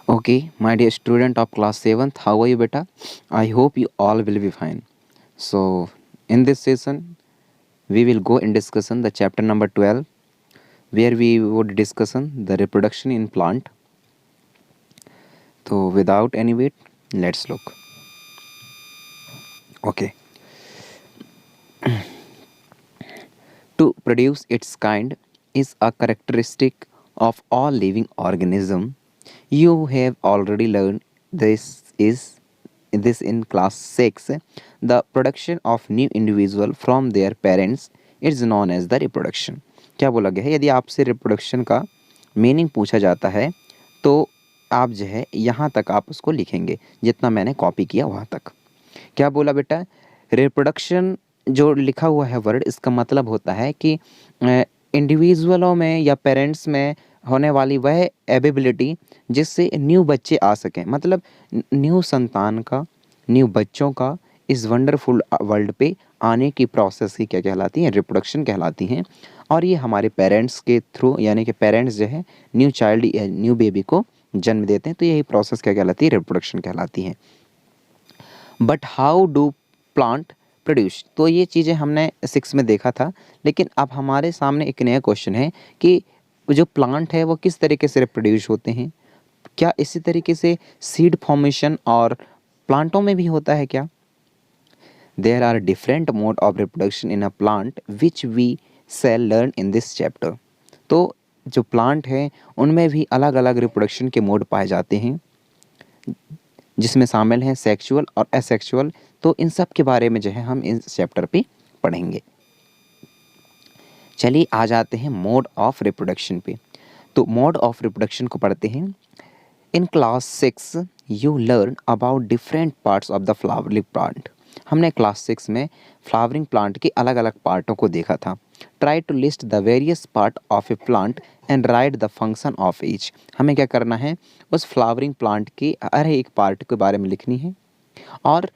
Okay, my dear student of class 7th, how are you beta? I hope you all will be fine. So, in this session, we will go in discussion the chapter number 12 where we would discussion the reproduction in plant. So, without any wait, let's look. Okay. To produce its kind is a characteristic of all living organism. You have already learned this in class 6. The production of new individual from their parents is known as the reproduction. क्या बोला गया है, यदि आपसे reproduction का meaning पूछा जाता है तो आप जो है यहाँ तक आप उसको लिखेंगे, जितना मैंने कॉपी किया वहाँ तक। क्या बोला बेटा? रिप्रोडक्शन जो लिखा हुआ है वर्ड, इसका मतलब होता है कि इंडिविजुअलों में या पेरेंट्स में होने वाली वह एबिलिटी जिससे न्यू बच्चे आ सकें, मतलब न्यू संतान का, न्यू बच्चों का इस वंडरफुल वर्ल्ड पे आने की प्रोसेस ही क्या कहलाती है? रिप्रोडक्शन कहलाती हैं। और ये हमारे पेरेंट्स के थ्रू, यानी कि पेरेंट्स जो है न्यू चाइल्ड न्यू बेबी को जन्म देते हैं, तो यही प्रोसेस क्या कहलाती है? रिप्रोडक्शन कहलाती है। But how do plant produce? तो ये चीज़ें हमने 6 में देखा था, लेकिन अब हमारे सामने एक नया क्वेश्चन है कि जो प्लांट है वो किस तरीके से रिप्रोड्यूस होते हैं। क्या इसी तरीके से सीड फॉर्मेशन और प्लांटों में भी होता है क्या? There are different mode of reproduction in a plant which we shall learn in this chapter. तो जो प्लांट है उनमें भी अलग अलग रिप्रोडक्शन के मोड पाए जाते हैं, जिसमें शामिल हैं सेक्सुअल और एसेक्सुअल। तो इन सब के बारे में जो है हम इस चैप्टर पे पढ़ेंगे। चलिए आ जाते हैं मोड ऑफ रिप्रोडक्शन पे। तो मोड ऑफ रिप्रोडक्शन को पढ़ते हैं। In class 6 you learn about different parts of the flowering plant. हमने क्लास 6 में फ्लावरिंग प्लांट के अलग अलग पार्टों को देखा था। Try to list the various part of a plant and write the function of each. हमें क्या करना है? उस फ्लावरिंग प्लांट के हर एक पार्ट के बारे में लिखनी है, और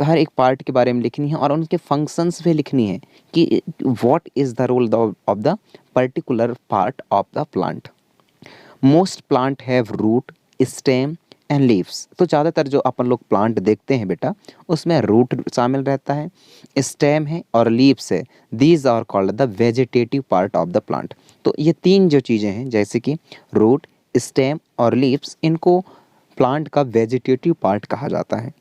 हर एक पार्ट के बारे में लिखनी है और उनके फंक्शंस भी लिखनी है कि what is the role of the particular part of the plant. Most plant have root, stem and leaves. तो ज़्यादातर जो अपन लोग प्लांट देखते हैं बेटा, उसमें रूट शामिल रहता है, स्टेम है और लीव्स है। These are called the vegetative part of the plant. तो ये तीन जो चीज़ें हैं, जैसे कि रूट, स्टेम और लीव्स, इनको प्लांट का वेजिटेटिव पार्ट कहा जाता है।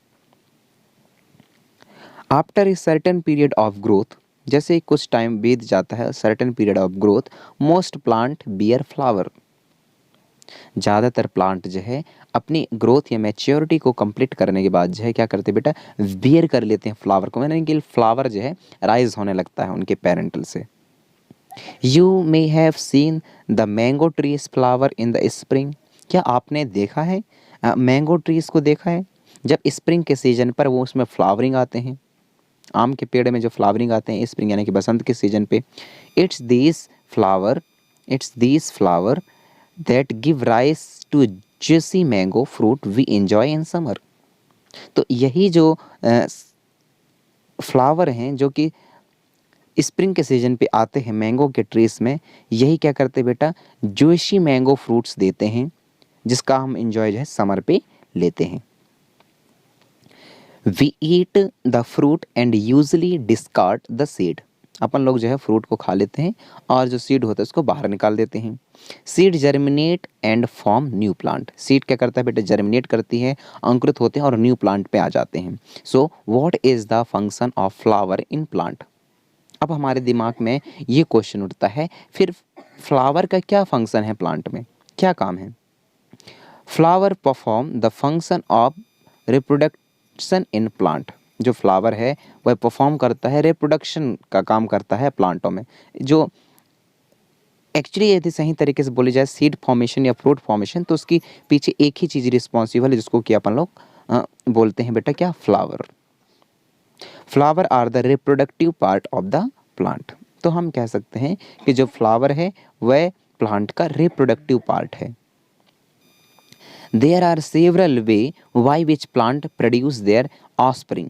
After a certain period of growth, जैसे कुछ टाइम बीत जाता है, certain period of growth, most plant bear flower. ज़्यादातर प्लांट जो है अपनी ग्रोथ या मैच्योरिटी को कंप्लीट करने के बाद जो है क्या करते हैं बेटा? बियर कर लेते हैं फ्लावर को, यानी कि फ्लावर जो है राइज होने लगता है उनके पेरेंटल से। You may have seen the mango trees flower in the spring. क्या आपने देखा है मैंगो ट्रीज को देखा है? जब स्प्रिंग के सीजन पर वो उसमें फ्लावरिंग आते हैं, आम के पेड़ में जो फ्लावरिंग आते हैं स्प्रिंग यानी कि बसंत के सीजन पे। It's these flower that give rise to juicy mango fruit we enjoy in summer. तो यही जो फ्लावर हैं जो कि स्प्रिंग के सीजन पे आते हैं मैंगो के ट्रीज में, यही क्या करते बेटा? जूसी मैंगो फ्रूट्स देते हैं, जिसका हम एंजॉय जो है समर पे लेते हैं। We eat the fruit and usually discard the seed. अपन लोग जो है फ्रूट को खा लेते हैं और जो सीड होता है उसको बाहर निकाल देते हैं। Seed germinate and form new plant. Seed क्या करता है बेटा? जर्मिनेट करती है, अंकुरित होते हैं और न्यू प्लांट पे आ जाते हैं। So what is the function of flower in plant? अब हमारे दिमाग में ये क्वेश्चन उठता है, फिर फ्लावर का क्या फंक्शन है प्लांट में, क्या काम है? Flower perform the function of reproduction in plant. जो फ्लावर है वह परफॉर्म करता है, रिप्रोडक्शन का काम करता है प्लांटों में। जो एक्चुअली यदि सही तरीके से बोली जाए सीड फॉर्मेशन या फ्रूट फॉर्मेशन, तो उसकी पीछे एक ही चीज़ रिस्पॉन्सिबल है, जिसको कि अपन लोग बोलते हैं बेटा क्या? Flower. Flower are the reproductive part of the plant. तो हम कह सकते हैं कि जो फ्लावर है वह प्लांट का रिप्रोडक्टिव पार्ट है। There are several way by which plant produce their offspring.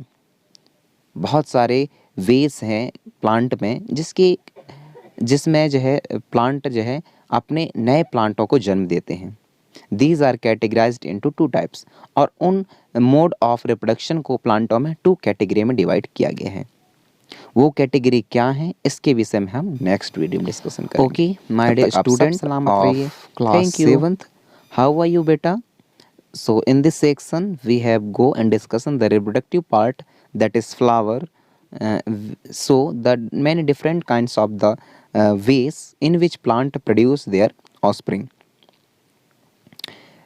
बहुत सारे वेज हैं प्लांट में जिसमें जो है प्लांट जो है अपने नए प्लांटों को जन्म देते हैं। These are categorized into two types. और उन मोड ऑफ रिप्रोडक्शन को प्लांटों में टू कैटेगरी में डिवाइड किया गया है। वो कैटेगरी क्या है, इसके विषय में हम नेक्स्ट वीडियो में डिस्कशन करेंगे। ओके माय डियर स्टूडेंट सलामत रहिए। Class 7th, how are you बेटा? So in this section we have go and discussion the reproductive part, that is flower. So the many different kinds of the ways in which plant produce their offspring.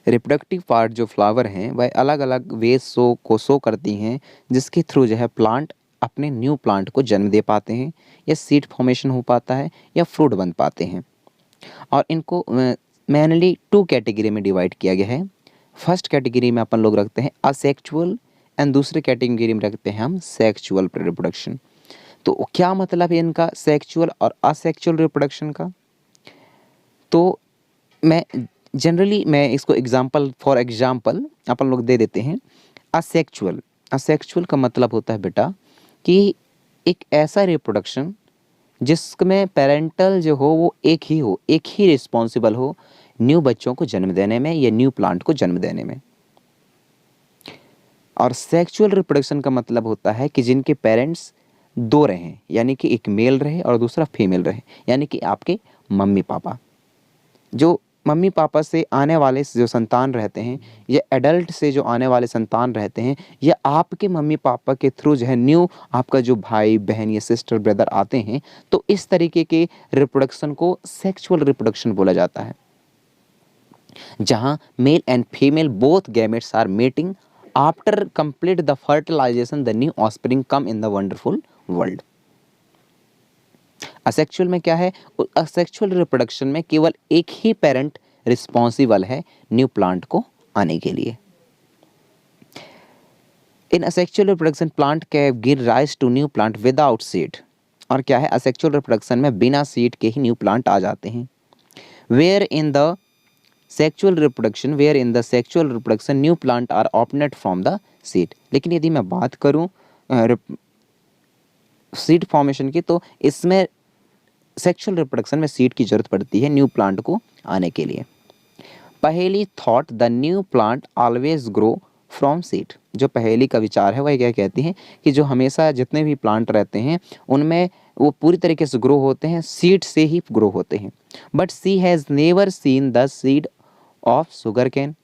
Reproductive part जो flower हैं वह अलग अलग veg show करती हैं, जिसके through जो है प्लांट अपने न्यू प्लांट को जन्म दे पाते हैं, या सीड फॉर्मेशन हो पाता है, या फ्रूट बन पाते हैं। और इनको मेनली टू कैटेगरी में डिवाइड किया गया है। फर्स्ट कैटेगरी में अपन लोग रखते हैं असेक्चुअल, एंड दूसरे कैटेगरी में रखते हैं हम सेक्चुअल रिप्रोडक्शन। तो क्या मतलब है इनका सेक्चुअल और असेक्चुअल रिप्रोडक्शन का? तो मैं इसको फॉर एग्जाम्पल अपन लोग दे देते हैं। असेक्चुअल का मतलब होता है बेटा कि एक ऐसा रिप्रोडक्शन जिसमें पेरेंटल जो हो वो एक ही रिस्पॉन्सिबल हो न्यू बच्चों को जन्म देने में या न्यू प्लांट को जन्म देने में। और सेक्सुअल रिप्रोडक्शन का मतलब होता है कि जिनके पेरेंट्स दो रहें, यानी कि एक मेल रहे और दूसरा फीमेल रहे, यानी कि आपके मम्मी पापा। जो मम्मी पापा से आने वाले जो संतान रहते हैं, या एडल्ट से जो आने वाले संतान रहते हैं, या आपके मम्मी पापा के थ्रू जो है न्यू आपका जो भाई बहन या सिस्टर ब्रदर आते हैं, तो इस तरीके के रिप्रोडक्शन को सेक्सुअल रिप्रोडक्शन बोला जाता है, जहां male and female both gametes are meeting after complete the fertilization, the new offspring come in the wonderful world. Asexual में क्या है? असेक्सुअल रिप्रोडक्शन में केवल एक ही पेरेंट रिस्पॉन्सिबल है न्यू प्लांट को आने के लिए। In asexual reproduction plant can give rise to new plant without seed. और क्या है? असेक्सुअल रिप्रोडक्शन में बिना सीड के ही न्यू प्लांट आ जाते हैं। Where in the sexual reproduction new plant are opted from the seed. लेकिन यदि मैं बात करूं सीड फॉर्मेशन की, तो इसमें सेक्सुअल रिप्रोडक्शन में सीड की जरूरत पड़ती है न्यू प्लांट को आने के लिए। पहेली thought the new plant always grow from seed. जो पहेली का विचार है वह क्या कहती है कि जो हमेशा जितने भी प्लांट रहते हैं उनमें वो पूरी तरीके से ग्रो होते हैं, सीड से ही ग्रो होते हैं। But she has never seen the seed of sugarcane,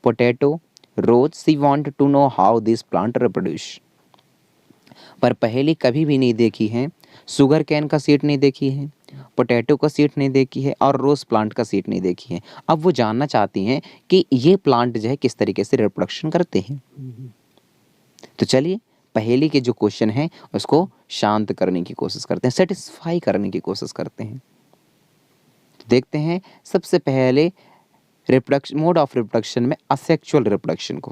potato, rose. She want to know how this plant reproduce. पर पहेली कभी भी नहीं देखी है, शुगर कैन का सीड नहीं देखी है, पोटैटो का सीड नहीं देखी है, और रोज प्लांट का सीड नहीं देखी है। अब वो जानना चाहती हैं कि ये प्लांट जो है किस तरीके से रिप्रोडक्शन करते हैं। तो चलिए पहेली के जो क्वेश्चन हैं उसको शांत करने की कोशिश करते हैं, सेटिस्फाई करने की कोशिश करते हैं। तो देखते हैं सबसे पहले रिप्रोडक्शन मोड ऑफ रिप्रोडक्शन में असेक्सुअल रिप्रोडक्शन को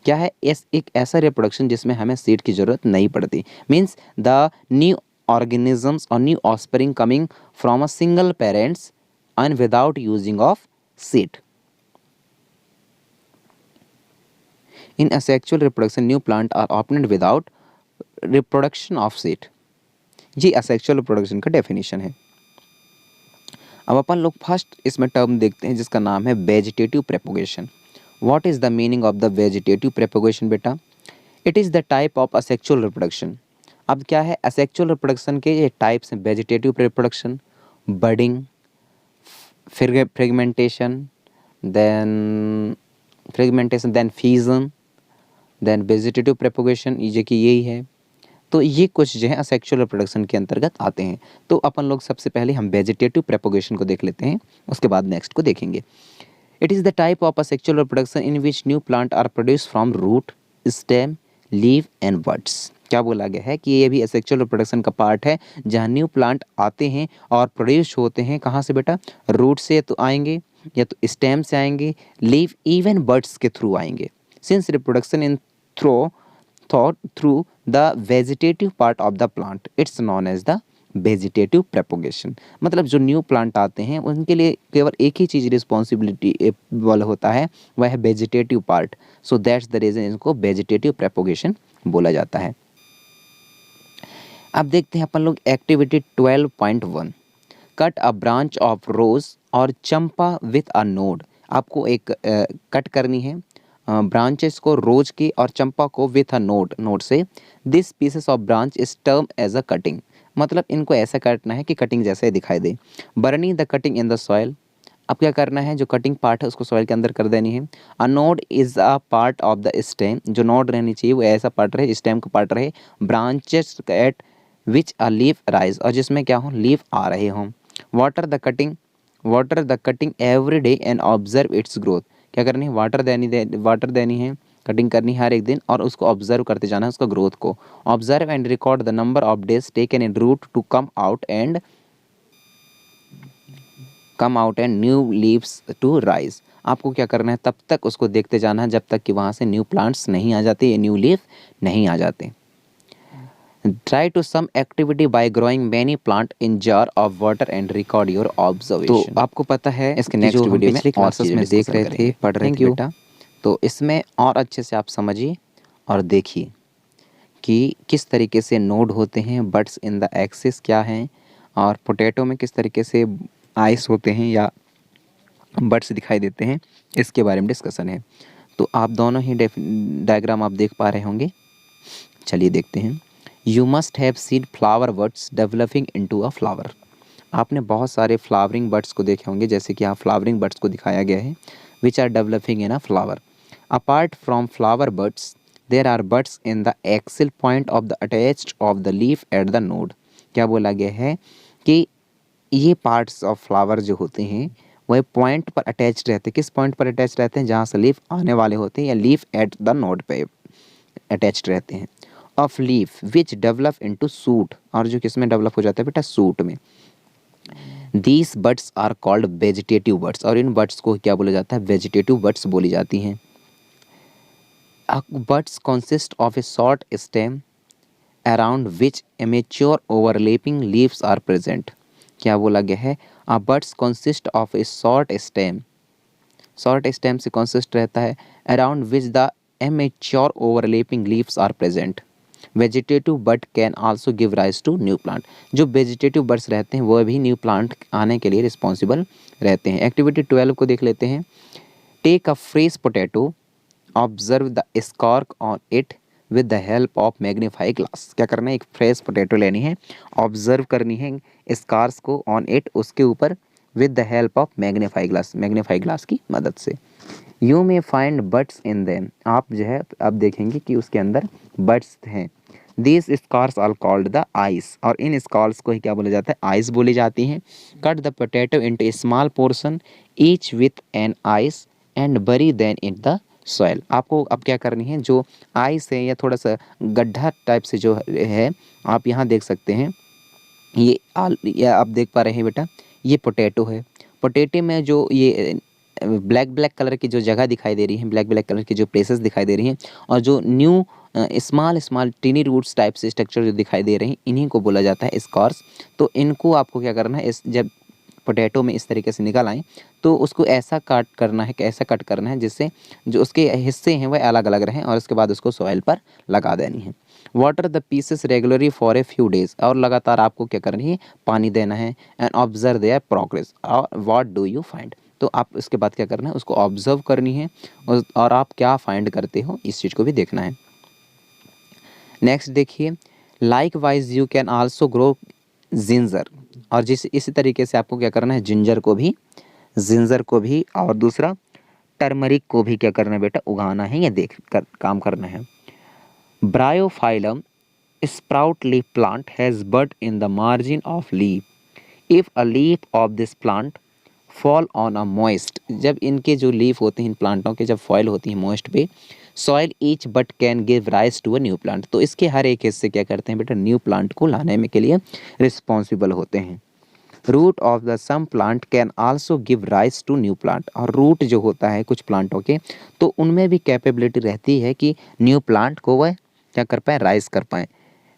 क्या है। एक ऐसा रिप्रोडक्शन जिसमें हमें सीड की जरूरत नहीं पड़ती, means the new organisms or new offspring coming from a single parents and without using of seed. In asexual reproduction, new plant are obtained without reproduction of seed. ये asexual reproduction का definition है। अब अपन लोग first इसमें term देखते हैं जिसका नाम है vegetative propagation. What is the meaning of the vegetative propagation बेटा? It is the type of asexual reproduction. अब क्या है? असेक्सुअल रिप्रोडक्शन के ये टाइप्स हैं। Vegetative reproduction, budding, fragmentation, then fission, then vegetative propagation, ये कि यही है। तो ये कुछ जो है असेक्सुअल रिप्रोडक्शन के अंतर्गत आते हैं। तो अपन लोग सबसे पहले हम वेजिटेटिव प्रोपगेशन को देख लेते हैं, उसके बाद नेक्स्ट को देखेंगे। It is the type of asexual reproduction in which new plant are produce from root, stem, leave and buds. क्या बोला गया है कि ये भी असेक्सुअल रिप्रोडक्शन का पार्ट है, जहाँ न्यू प्लांट आते हैं और प्रोड्यूस होते हैं। कहाँ से बेटा? रूट से तो आएंगे, या तो स्टेम से आएंगे, लीव, इवन बड्स के थ्रू आएंगे। Since reproduction in through the vegetative part of the plant, it's known as the vegetative propagation. मतलब जो न्यू प्लांट आते हैं उनके लिए केवल एक ही चीज़ रिस्पॉन्सिबिलिटी वाला होता है, वह है vegetative part. So that's the reason इनको वेजिटेटिव प्रोपगेशन बोला जाता है। अब देखते हैं अपन लोग activity 12.1। Cut a branch of रोज और चंपा विथ अ नोड आपको एक कट करनी है ब्रांचेस को, रोज की और चंपा को विथ अ नोट, नोट से this pieces of branch is term as a cutting, मतलब इनको ऐसा काटना है कि कटिंग जैसे दिखाई दे। Burning the cutting in the soil, अब क्या करना है, जो कटिंग पार्ट है उसको सॉइल के अंदर कर देनी है। A node is a part of the stem, जो नोड रहनी चाहिए वो ऐसा पार्ट रहे, स्टेम का पार्ट रहे। Branches eight which a leaf rise, और जिसमें क्या हो, लीफ आ रहे हों। Water the cutting every day and observe it's growth, क्या करनी है, वाटर देनी है, कटिंग करनी है हर एक दिन, और उसको ऑब्जर्व करते जाना है उसका ग्रोथ को। Observe and record the number of days taken in root to come out and new leaves to rise, आपको क्या करना है, तब तक उसको देखते जाना है जब तक कि वहाँ से न्यू प्लांट्स नहीं आ जाते, न्यू लीफ नहीं आ जाते। Try to some activity by growing many plant in jar of water and record your observation. तो आपको पता है इसके नेक्स्ट वीडियो में और चीज़ें में देख रहे थे, पढ़ रहे थे बेटा, तो इसमें और अच्छे से आप समझिए और देखिए कि किस तरीके से नोड होते हैं, बड्स इन द एक्सिस क्या हैं, और पोटैटो में किस तरीके से आइस होते हैं या बड्स दिखाई देते हैं, इसके बारे में डिस्कशन है। तो आप दोनों ही डायग्राम आप देख पा रहे होंगे, चलिए देखते हैं। You must have seen flower buds developing into a flower, आपने बहुत सारे फ्लावरिंग बड्स को देखे होंगे, जैसे कि यहाँ फ्लावरिंग बड्स को दिखाया गया है, which are developing in a flower. Apart from flower buds there are buds in the axil point of the attached of the leaf at the node, क्या बोला गया है कि ये पार्ट्स ऑफ फ्लावर जो होते हैं वह पॉइंट पर अटैच रहते हैं, किस पॉइंट पर अटैच रहते हैं, जहाँ से लीफ आने वाले होते हैं या लीफ एट द नोड पे अटैच्ड रहते हैं। Of leaf which develop into suit, और जो किस में डेवलप हो जाता है बेटा, सूट में। These buds are called vegetative buds, और इन बड्स को क्या बोला जाता है, वेजिटेटिव बड्स बोली जाती हैं। Buds consist of a short stem around which immature overlapping leaves are present, क्या बोला गया है, buds consist of a short stem, short stem से consist रहता है, around which the immature overlapping leaves are present। Vegetative bud can also give rise to new plant, जो vegetative buds रहते हैं वह भी न्यू प्लांट आने के लिए रिस्पॉन्सिबल रहते हैं। एक्टिविटी 12 को देख लेते हैं। Take a fresh potato, observe the स्कॉर्क on it with the help of magnify glass, क्या करना है, एक फ्रेश पोटैटो लेनी है, ऑब्जर्व करनी है स्कार्स को ऑन इट, उसके ऊपर, with the help of magnify glass की मदद से। You may find buds in them, आप जो है अब देखेंगे कि उसके अंदर बड्स हैं। This scars are called the eyes, और इन स्कार्स को ही क्या बोला जाता है, आइस बोली जाती हैं। Cut the potato into A small portion each with an ice and बरी देन इन द सॉइल, आपको अब क्या करनी है, जो आइस है या थोड़ा सा गड्ढा टाइप से जो है, आप यहाँ देख सकते हैं, ये आप देख पा रहे हैं बेटा, ये पोटैटो है। पोटैटो में जो ये ब्लैक कलर की जो जगह दिखाई दे रही है, ब्लैक कलर की जो प्लेसेस दिखाई दे रही हैं, और जो new small tiny roots type से स्ट्रक्चर जो दिखाई दे रहे हैं, इन्हीं को बोला जाता है स्कॉर्स। तो इनको आपको क्या करना है, इस जब पोटैटो में इस तरीके से निकल आएँ तो उसको ऐसा कट करना है, कैसा कट करना है जिससे जो उसके हिस्से हैं वह अलग अलग रहें, और उसके बाद उसको सॉइल पर लगा देनी है। Water the pieces regularly for a few days, और लगातार आपको क्या करनी है, पानी देना है। एंड ऑब्जर्व देयर प्रोग्रेस और व्हाट डू यू फाइंड, तो आप उसके बाद क्या करना है, उसको ऑब्जर्व करनी है, और आप क्या फाइंड करते हो इस चीज़ को भी देखना है। नेक्स्ट देखिए, like wise you can also grow ginger, और इसी तरीके से आपको क्या करना है, जिंजर को भी और दूसरा टर्मरिक को भी क्या करना है बेटा, उगाना है या देख कर काम करना है। Bryophyllum sprout leaf plant has bud in the margin of leaf, if a leaf of this plant fall on a moist, जब इनके जो लीफ होते हैं इन प्लांटों के जब फॉइल होती हैं मॉइस्ट पे, soil each bud can give rise to a new plant, तो इसके हर एक हिस्से क्या करते हैं बेटा, न्यू प्लांट को लाने में के लिए रिस्पॉन्सिबल होते हैं। Root of the some plant can also give rise to new plant, और रूट जो होता है कुछ प्लांटों के, तो उनमें भी कैपेबिलिटी रहती है कि न्यू प्लांट को वह क्या कर पाए, राइज कर पाएँ।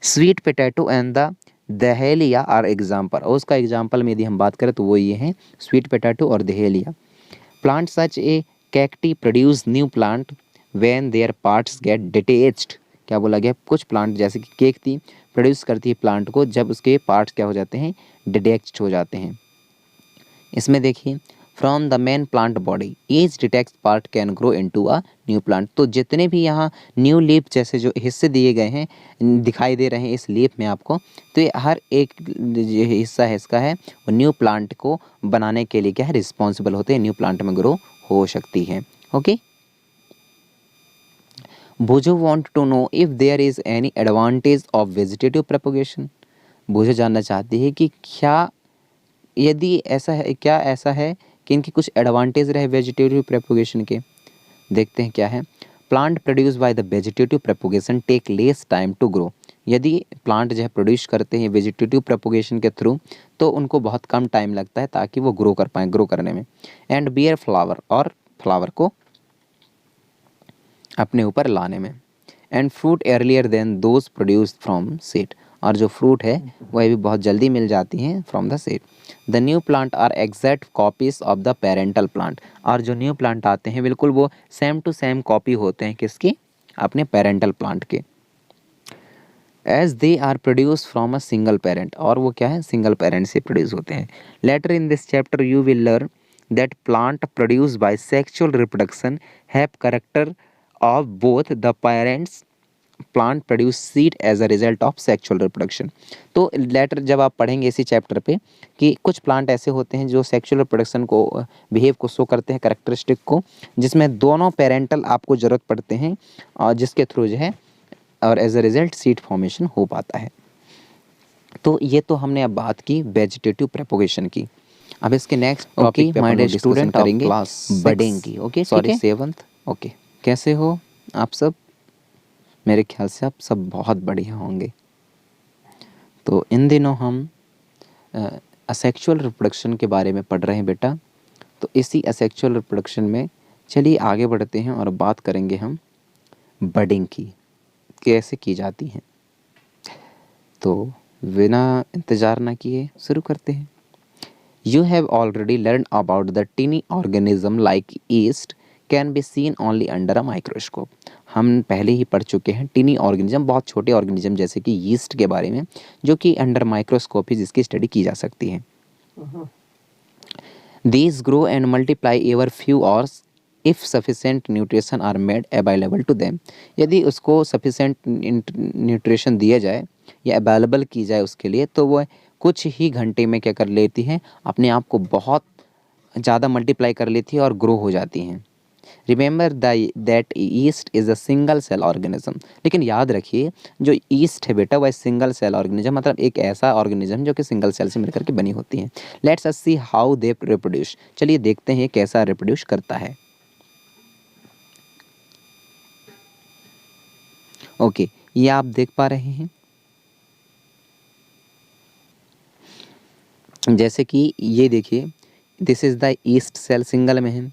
Sweet potato and the dahlia are example, और उसका एग्जाम्पल में यदि हम बात करें तो वो ये हैं, स्वीट पोटैटो और dahlia. Plant such a cacti produce new plant when their parts get detached, क्या बोला गया, कुछ प्लांट जैसे कि केक थी प्रोड्यूस करती है प्लांट को जब उसके पार्ट्स क्या हो जाते हैं, डिटेच्ड हो जाते हैं। इसमें देखिए, from the main plant body each detect part can grow into a new plant. तो जितने भी यहाँ न्यू लीफ जैसे जो हिस्से दिए गए हैं, दिखाई दे रहे हैं इस लीफ में आपको, तो ये हर एक जो हिस्सा है इसका है वो न्यू प्लांट को बनाने के लिए क्या है, रिस्पॉन्सिबल होते हैं, न्यू प्लांट में ग्रो हो सकती है। Okay, Boojho want to know if there is any advantage of vegetative propagation. Boojho जानना चाहती है कि क्या, यदि ऐसा है, क्या ऐसा है कि इनकी कुछ एडवांटेज रहे वेजिटेटिव प्रोपगेशन के। देखते हैं क्या है। Plant produce by the vegetative propagation take less time to grow. यदि प्लांट जो है प्रोड्यूस करते हैं वेजिटेटिव प्रोपगेशन के थ्रू, तो उनको बहुत कम टाइम लगता है ताकि वो ग्रो कर पाएँ, ग्रो करने में। एंड बियर फ्लावर, और फ्लावर को अपने ऊपर लाने में। And fruit earlier than those produce from seed, और जो फ्रूट है वह भी बहुत जल्दी मिल जाती हैं from the seed. The new plant are exact copies of the parental plant, और जो न्यू प्लांट आते हैं बिल्कुल वो सेम टू सेम कॉपी होते हैं किसकी, अपने पेरेंटल प्लांट के। As they are produce from a single parent, और वो क्या है, सिंगल पेरेंट से प्रोड्यूस होते हैं। Later in this chapter you will learn that plant produce by sexual reproduction have character of both the parents plant produce seed as a result of sexual reproduction. तो later जब आप पढ़ेंगे इसी chapter पे कि कुछ प्लांट ऐसे होते हैं जो सेक्सुअल रिप्रोडक्शन को, बिहेव को शो करते हैं, करेक्टरिस्टिक को, जिसमें दोनों पेरेंटल आपको ज़रूरत पड़ते हैं, और जिसके थ्रू जो है और as a result seed formation हो पाता है। तो ये तो हमने अब बात की वेजिटेटिव प्रोपगेशन की। अब इसके नेक्स्ट टॉपिक पे अपन लोग डिस्कशन करेंगे बडिंग की। Okay, sorry seventh. ओके, कैसे हो आप सब? मेरे ख्याल से आप सब बहुत बढ़िया होंगे। तो इन दिनों हम असेक्सुअल रिप्रोडक्शन के बारे में पढ़ रहे हैं बेटा। तो इसी असेक्सुअल रिप्रोडक्शन में चलिए आगे बढ़ते हैं और बात करेंगे हम बडिंग की, कैसे की जाती हैं। तो बिना इंतज़ार ना किए शुरू करते हैं। You have already learned about the tiny organism like yeast can be seen only under a microscope. हम पहले ही पढ़ चुके हैं टिनी ऑर्गेनिज्म, बहुत छोटे ऑर्गेनिज्म जैसे कि यीस्ट के बारे में, जो कि अंडर माइक्रोस्कोप ही जिसकी स्टडी की जा सकती है। These grow and multiply every few hours if sufficient nutrition are made available to them. यदि उसको sufficient न्यूट्रिशन दिया जाए या अवेलेबल की जाए उसके लिए, तो वह कुछ ही घंटे में क्या कर लेती हैं, अपने आप को बहुत ज़्यादा मल्टीप्लाई कर लेती है और ग्रो हो जाती हैं। Remember that yeast is a single cell organism. लेकिन याद रखिए जो ईस्ट है बेटा वह सिंगल सेल ऑर्गेनिज्म, मतलब एक ऐसा ऑर्गेनिज्म जो कि सिंगल सेल से मिलकर के बनी होती है। Let's us see how they reproduce. चलिए देखते हैं कैसा रिप्रोड्यूस करता है। ओके, ये आप देख पा रहे हैं जैसे कि ये देखिए, this is the yeast cell, single में है।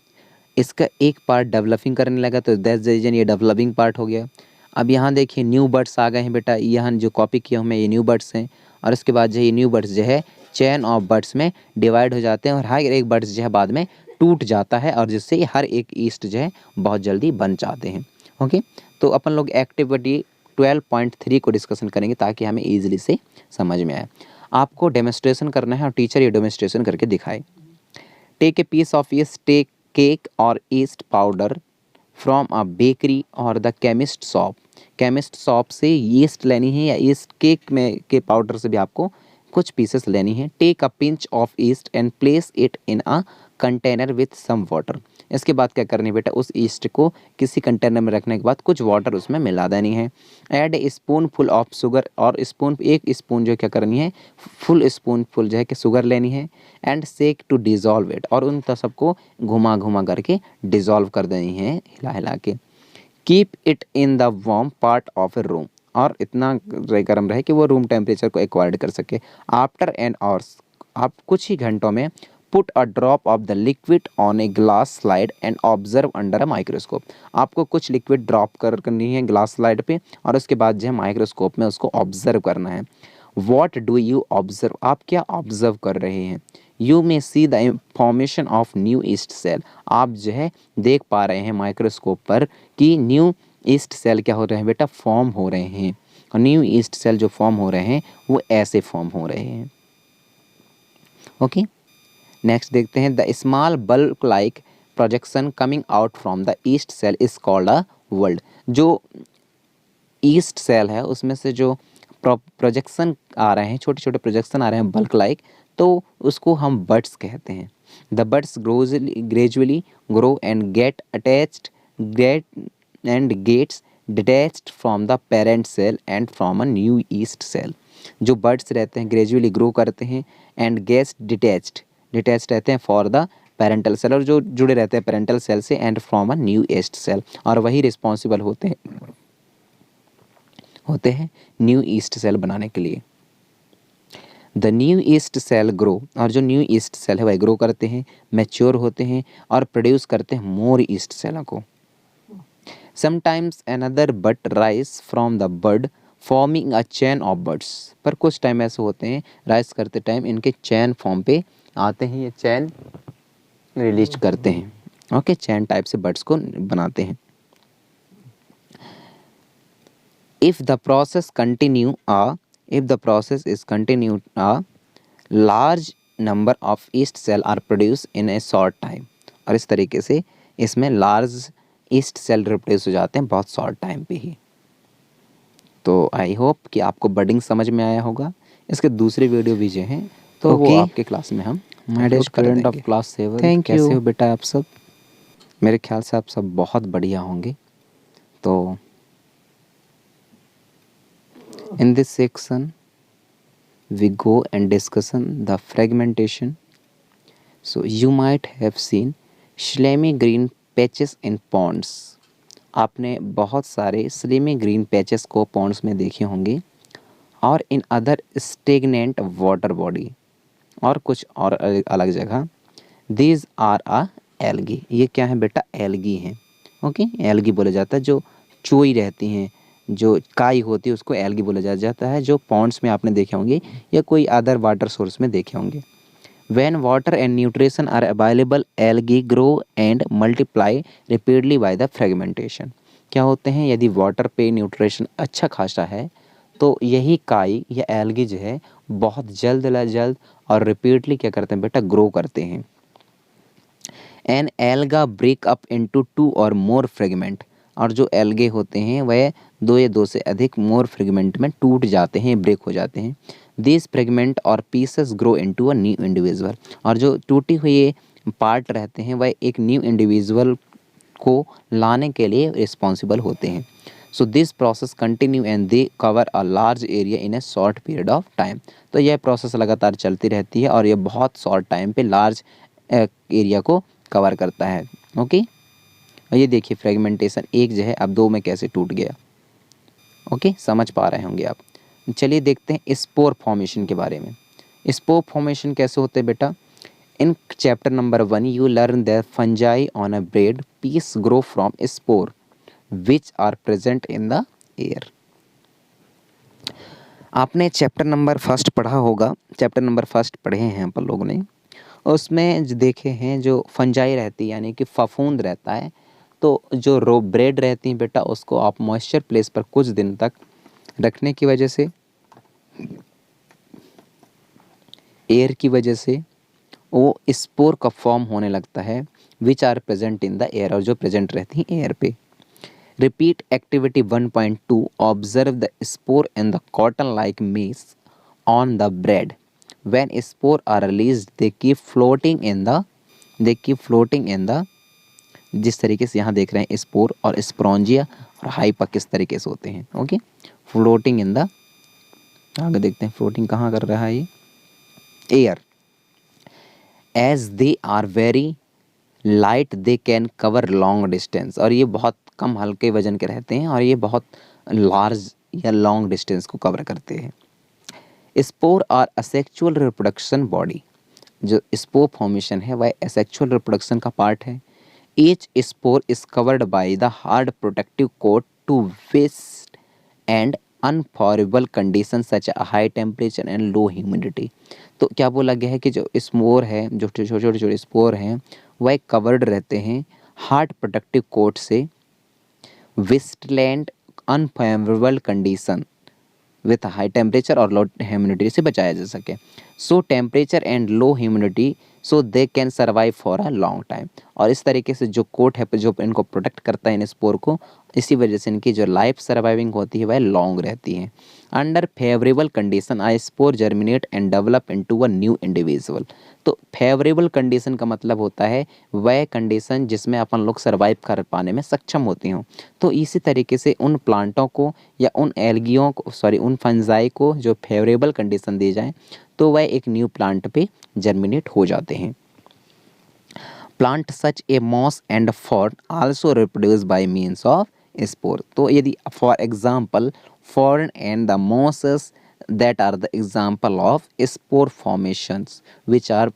इसका एक पार्ट डेवलपिंग करने लगा तो दैट्स द रीजन ये डेवलपिंग पार्ट हो गया। अब यहाँ देखिए न्यू बर्ड्स आ गए हैं बेटा, यहाँ जो कॉपी किया हूँ मैं ये न्यू बर्ड्स हैं, और उसके बाद जो ये न्यू बर्ड्स जो है चेन ऑफ बर्ड्स में डिवाइड हो जाते हैं, और हर एक बर्ड्स जो है बाद में टूट जाता है, और जिससे हर एक ईस्ट जो है बहुत जल्दी बन जाते हैं। ओके, तो अपन लोग एक्टिविटी 12.3 को डिस्कशन करेंगे ताकि हमें ईजिली से समझ में आए। आपको डेमोन्स्ट्रेशन करना है और टीचर ये डेमोन्स्ट्रेशन करके दिखाए। Take a piece of yeast, take cake और yeast powder from a bakery और the chemist shop. Chemist shop से ईस्ट लेनी है या ईस्ट केक में के पाउडर से भी आपको कुछ पीसेस लेनी है। Take a pinch of yeast and place it in a container with some water. इसके बाद क्या करनी है बेटा, उस ईस्ट को किसी कंटेनर में रखने के बाद कुछ वाटर उसमें मिला देनी है। Add a spoon full of sugar, और स्पून एक स्पून जो क्या करनी है, फुल स्पून फुल जो है कि शुगर लेनी है। And shake to dissolve it, और उन सबको घुमा घुमा करके डिज़ोल्व कर देनी है हिला हिला के। Keep it in the warm part of A room, और इतना गर्म रहे कि वो रूम टेम्परेचर को एक्वायर्ड कर सके। आफ्टर एन आवर्स, आप कुछ ही घंटों में, put a drop of the liquid on a glass slide and observe under a microscope. आपको कुछ लिक्विड ड्रॉप करनी है ग्लास स्लाइड पे, और उसके बाद जो है माइक्रोस्कोप में उसको ऑब्जर्व करना है। वॉट डू यू ऑब्जर्व, आप क्या ऑब्जर्व कर रहे हैं? You may see the formation of new yeast cell, आप जो है देख पा रहे हैं माइक्रोस्कोप पर कि न्यू ईस्ट सेल क्या हो रहे हैं बेटा, फॉर्म हो रहे हैं। और न्यू ईस्ट सेल जो फॉर्म हो रहे हैं वो ऐसे फॉर्म हो रहे हैं। ओके, नेक्स्ट देखते हैं, the small bulb like projection coming out from the yeast cell is called a world. जो ईस्ट सेल है उसमें से जो प्रोजेक्शन आ रहे हैं, छोटे छोटे प्रोजेक्शन आ रहे हैं बल्क लाइक, तो उसको हम बड्स कहते हैं। The buds gradually grow and get attached gets detached from the parent cell and from a new yeast cell. जो बड्स रहते हैं ग्रेजुअली ग्रो करते हैं एंड गेट्स डिटैच्ड रहते हैं फॉर द पेरेंटल सेल, और जो जुड़े रहते हैं पेरेंटल सेल से, and from a new yeast cell, और वही रिस्पॉन्सिबल होते हैं न्यू ईस्ट सेल बनाने के लिए। The new yeast cell grow, और जो न्यू ईस्ट सेल है वह ग्रो करते हैं, मैच्योर होते हैं और प्रोड्यूस करते हैं मोर ईस्ट सेलों को। Sometimes another bud rise from the bud forming a chain of buds. पर कुछ टाइम ऐसे होते हैं राइज करते टाइम इनके चैन फॉर्म पे आते हैं, ये चैन रिलीज करते हैं। ओके, चैन टाइप से बर्ड्स को बनाते हैं। If the process is continued, a large number of yeast cell are produced in a short time। और इस तरीके से इसमें लार्ज ईस्ट सेल रिप्रोड्यूस हो जाते हैं बहुत शॉर्ट टाइम पे ही। तो आई होप कि आपको बडिंग समझ में आया होगा। इसके दूसरे वीडियो भी जो हैं तो वो आपके क्लास में हम अपलोड कर देंगे। Of class 7, thank you. कैसे हो बेटा आप सब? मेरे ख्याल से आप सब बहुत बढ़िया होंगे। तो in this section we go and discussion the fragmentation. So you might have seen slimy green patches in ponds। आपने बहुत सारे स्लिमी ग्रीन पैचेस को पॉन्ड्स में देखे होंगे, और in other stagnant water body, और कुछ और अलग जगह। These are a algae. ये क्या है बेटा? एल्गी हैं। ओके, एल्गी बोला जाता है। जो चोई रहती हैं, जो काई होती है, उसको एल्गी बोला जाता है, जो पॉन्ड्स में आपने देखे होंगे या कोई अदर वाटर सोर्स में देखे होंगे। When water and nutrition are available, algae grow and multiply rapidly by the fragmentation। क्या होते हैं? यदि वाटर पे न्यूट्रिशन अच्छा खासा है तो यही काई या एल्गी जो है बहुत जल्द और रिपीटली क्या करते हैं बेटा? ग्रो करते हैं। An alga break up into 2 और मोर फ्रेगमेंट। और जो एल्गे होते हैं वह 2 या 2 से अधिक मोर फ्रेगमेंट में टूट जाते हैं, ब्रेक हो जाते हैं। दिस फ्रेगमेंट और pieces grow into a new individual. और जो टूटी हुई पार्ट रहते हैं वह एक न्यू इंडिविजुअल को लाने के लिए रिस्पॉन्सिबल होते हैं। So this process continue and they cover a large area in A short period of time. तो यह प्रोसेस लगातार चलती रहती है और ये बहुत शॉर्ट टाइम पे लार्ज एरिया को कवर करता है। ओके, और ये देखिए फ्रेगमेंटेशन एक जो है अब 2 में कैसे टूट गया। ओके, समझ पा रहे होंगे आप। चलिए देखते हैं स्पोर फॉर्मेशन के बारे में। स्पोर फॉर्मेशन कैसे होते हैं बेटा? In chapter number 1 you learn that fungi on a bread piece grow from spore which are present in the air. आपने चैप्टर नंबर 1 पढ़ा होगा, चैप्टर नंबर 1 पढ़े हैं अपन लोगों ने। उसमें जो देखे हैं जो फंजाई रहती है यानी कि फफूंद रहता है, तो जो रो ब्रेड रहती है बेटा उसको आप मॉइस्चर प्लेस पर कुछ दिन तक रखने की वजह से, एयर की वजह से वो स्पोर का फॉर्म होने लगता है which are present in the air, और जो प्रेजेंट रहती हैं एयर पे। Repeat activity 1.2 observe the spore in the cotton like mass on the bread. When spore are released, they keep floating in the जिस तरीके से यहाँ देख रहे हैं स्पोर और स्पोरेंजिया और हाइपा किस तरीके से होते हैं। ओके, फ्लोटिंग इन द, आगे देखते हैं फ्लोटिंग कहाँ कर रहा है ये? Air. As they are very light they can cover long distance. और ये बहुत कम हल्के वजन के रहते हैं और ये बहुत लार्ज या लॉन्ग डिस्टेंस को कवर करते हैं। Spore are asexual reproduction body. जो स्पोर फॉर्मेशन है वह असेक्चुअल रिप्रोडक्शन का पार्ट है। Each spore is covered by the hard protective coat to waste and unfavourable condition such a high temperature and low humidity. तो क्या बोला गया है कि जो स्पोर है, जो छोटे छोटे स्पोर हैं वह कवर्ड रहते हैं हार्ड प्रोटेक्टिव कोट से, withstand unfavourable condition with high temperature और लो ह्यूमिडिटी से बचाया जा सके। So temperature and low humidity so they can survive for a long time. और इस तरीके से जो कोट है जो इनको प्रोटेक्ट करता है इन स्पोर को, इसी वजह से इनकी जो लाइफ सर्वाइविंग होती है वह लॉन्ग रहती है। Under favourable condition I spore germinate and develop into a new individual. तो फेवरेबल कंडीशन का मतलब होता है वह कंडीशन जिसमें अपन लोग सर्वाइव कर पाने में सक्षम होते हों। तो इसी तरीके से उन प्लांटों को या उन एल्गियों को उन फंजाई को जो फेवरेबल कंडीशन दी जाए तो वह एक न्यू प्लांट पे जर्मिनेट हो जाते हैं। Plant such a moss and fern also reproduce by means of spore. तो यदि for example fern and the mosses that are the example of spore formations which are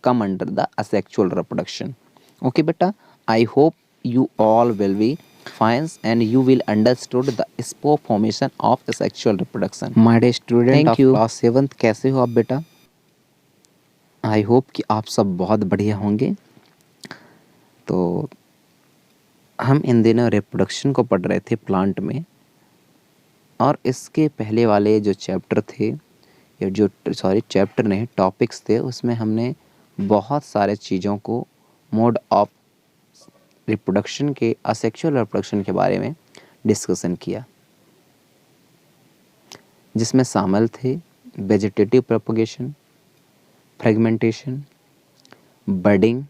come under the asexual reproduction. Okay beta, I hope you all will be fine and you will understood the spore formation of asexual reproduction. My dear student of class 7th, कैसे हो आप बेटा? I hope कि आप सब बहुत बढ़िया होंगे। तो हम इन दिनों रिप्रोडक्शन को पढ़ रहे थे प्लांट में, और इसके पहले वाले जो चैप्टर थे या जो चैप्टर नहीं टॉपिक्स थे उसमें हमने बहुत सारे चीज़ों को मोड ऑफ रिप्रोडक्शन के असेक्सुअल रिप्रोडक्शन के बारे में डिस्कशन किया, जिसमें शामिल थे वेजिटेटिव प्रोपगेशन, फ्रेगमेंटेशन, बडिंग।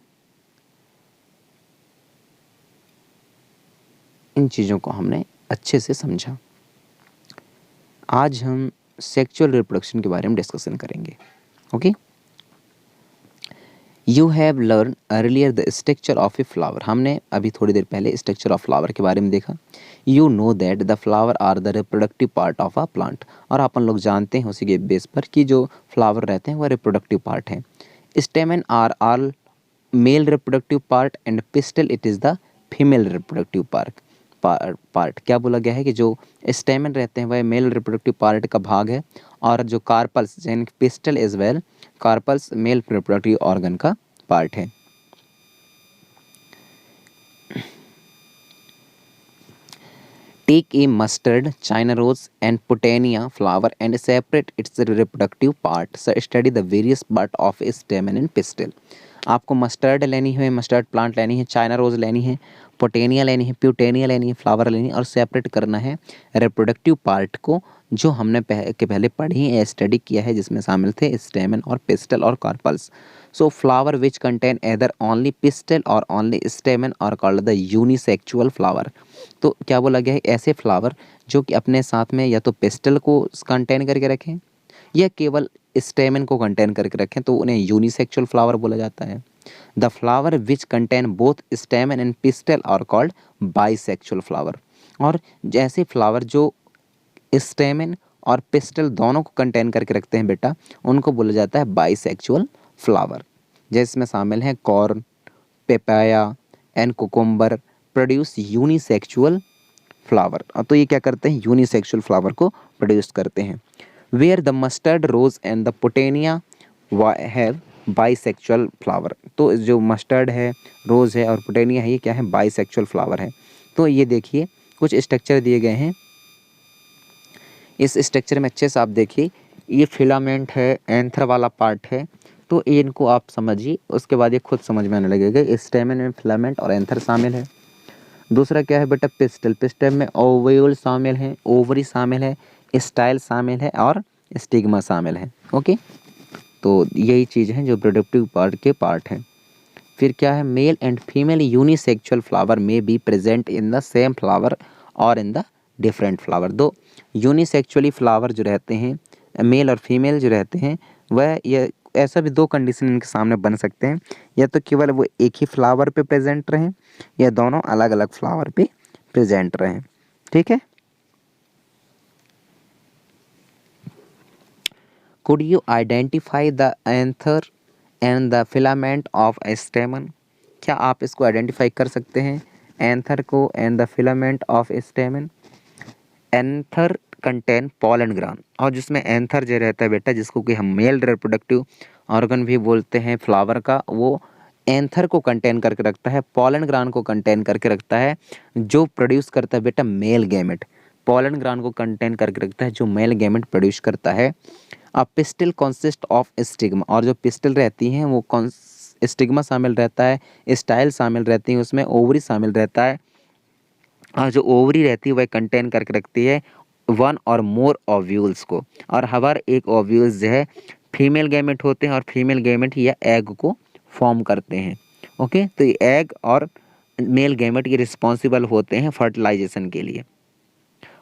इन चीज़ों को हमने अच्छे से समझा। आज हम सेक्सुअल रिप्रोडक्शन के बारे में डिस्कशन करेंगे। Okay, you have learn earlier the structure of a flower. हमने अभी थोड़ी देर पहले स्ट्रक्चर ऑफ फ्लावर के बारे में देखा। You know that the flower are the reproductive part of a plant. और अपन लोग जानते हैं उसी के बेस पर कि जो फ्लावर रहते हैं वह रिप्रोडक्टिव पार्ट हैं। Stamen are all male reproductive part and pistil it is the female reproductive part. क्या बोला गया है कि जो स्टेमन रहते हैं वह मेल रिप्रोडक्टिव पार्ट का भाग है, और जो कार्पल्स यानी pistil is well carpels male reproductive organ का पार्ट है। Take a mustard, China rose and petunia flower and separate its reproductive part. Study the various part of a stamen and pistil. आपको mustard लेनी है, mustard plant लेनी है, China rose लेनी है, पोटेनिया लेनी है, प्यूटेनिया लेनी है, फ्लावर लेनी है, और सेपरेट करना है रिप्रोडक्टिव पार्ट को, जो हमने पहले पढ़ी है, स्टडी किया है, जिसमें शामिल थे स्टेमन और पिस्टल और carpels. So flower which contain either only pistil or only stamen are called the unisexual flower. तो क्या बोला गया है, ऐसे फ्लावर जो कि अपने साथ में या तो पिस्टल को कंटेन करके रखें या केवल स्टेमन को कंटेन करके रखें तो उन्हें यूनिसेक्सुअल फ्लावर बोला जाता है। The flower which contain both stamen and pistil are called bisexual flower. और जैसे फ्लावर जो स्टेमन और पिस्टल दोनों को कंटेन करके रखते हैं बेटा, उनको बोला जाता है बाइसेक्सुअल फ्लावर। जिसमें शामिल हैं corn, papaya and cucumber produce unisexual flower. तो ये क्या करते हैं, यूनिसेक्सुअल फ्लावर को प्रोड्यूस करते हैं। Where the mustard rose and the petunia have bisexual flower. तो जो मस्टर्ड है, रोज़ है और पुटेनिया है, ये क्या है, बाइसेक्सुअल फ्लावर है। तो ये देखिए कुछ स्ट्रक्चर दिए गए हैं। इस स्ट्रक्चर में अच्छे से आप देखिए, ये फिलामेंट है, एंथर वाला पार्ट है, तो इनको आप समझिए, उसके बाद ये खुद समझ में आने लगेगा। स्टेमन में फिलामेंट और एंथर शामिल है। दूसरा क्या है बेटा, पिस्टल। पिस्टल में ओव्यूल शामिल है, ओवरी शामिल है, स्टाइल शामिल है और स्टिग्मा शामिल है। ओके, तो यही चीज़ हैं जो रिप्रोडक्टिव पार्ट के पार्ट हैं। फिर क्या है, male and female unisexual flower में be present in the same flower और इन द डिफरेंट फ्लावर। दो यूनिसेक्सुअली फ्लावर जो रहते हैं, मेल और फीमेल जो रहते हैं, वह ये ऐसा भी दो कंडीशन इनके सामने बन सकते हैं, या तो केवल वो एक ही फ्लावर पे प्रेजेंट रहें या दोनों अलग अलग फ्लावर पे प्रेजेंट रहें। ठीक है, could you identify the anther and the filament of a stamen? क्या आप इसको आइडेंटिफाई कर सकते हैं, एंथर को and the filament of स्टेमन? Anther contain pollen grain, और जिसमें एंथर जो रहता है बेटा, जिसको कि हम मेल रिप्रोडक्टिव ऑर्गन भी बोलते हैं फ्लावर का, वो एंथर को कंटेन करके रखता है, पॉलन ग्रान को कंटेन करके रखता है, जो प्रोड्यूस करता है बेटा मेल गैमेट। पॉलन ग्रान को कंटेन करके रखता है जो मेल गैमेट प्रोड्यूस करता है। अ पिस्टिल कंसिस्ट ऑफ स्टिग्मा, और जो पिस्टिल रहती हैं वो स्टिग्मा शामिल रहता है, स्टाइल शामिल रहती है, उसमें ओवरी शामिल रहता है, और जो ओवरी रहती है वह कंटेन करके रखती है वन और मोर ओव्यूल्स को, और हर एक ओव्यूल्स जो है फीमेल गैमेट होते हैं, और फीमेल गैमेट या एग को फॉर्म करते हैं। ओके, तो ये एग और मेल गैमेट ये रिस्पॉन्सिबल होते हैं फर्टिलाइजेशन के लिए,